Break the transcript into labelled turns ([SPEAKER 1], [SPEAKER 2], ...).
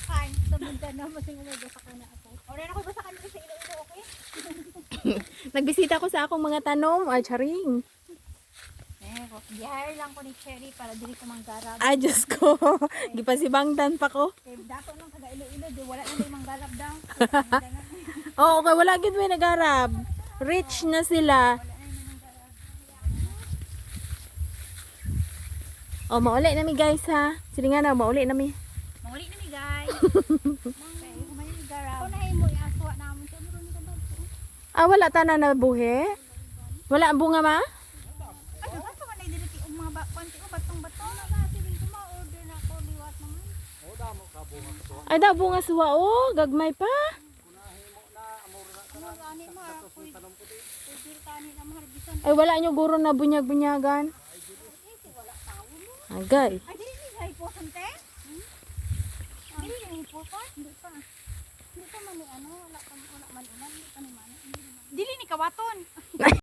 [SPEAKER 1] Kan, sa Mindanao masing basa ka na ako. Ora na ko basa ka sa Iloilo, okay?
[SPEAKER 2] Nagbisita ko sa akong mga tanom. Ay, charing.
[SPEAKER 1] Bihar lang ko ni Cherry para dili ko manggarab.
[SPEAKER 2] Ay, Diyos ko. Gipasibangtan pa ko.
[SPEAKER 1] Kay dato nang taga Iloilo, di wala na may manggarab daw.
[SPEAKER 2] Oo, okay. Wala gid may nag-arab. Rich na sila. Oh, mauli na mi guys ha. Sige nga na, mauli na mi.
[SPEAKER 1] Manguli na mi guys. Kay human ni garab. Ako na himo iaswa namon sa meron ka daw.
[SPEAKER 2] Ah, wala ta na nabuhi? Wala ang bunga ma?
[SPEAKER 1] Ay, basta man ay dili og mga kwanti o batong-batong na kasi din ko ma-order na ko liwat naman.
[SPEAKER 2] Ay, da bunga suwa oh. Gagmay pa.
[SPEAKER 1] Ano gani ma ko. Pwede tani na maharbisan.
[SPEAKER 2] Ay, wala nyo guro na bunyag-bunyagan. Agay.
[SPEAKER 1] Ay, dili ni gay po sante? Dili ni po pa? Hindi pa. Hindi pa man ni ano, wala man ulan, hindi pa ni man. Dili ni kawaton.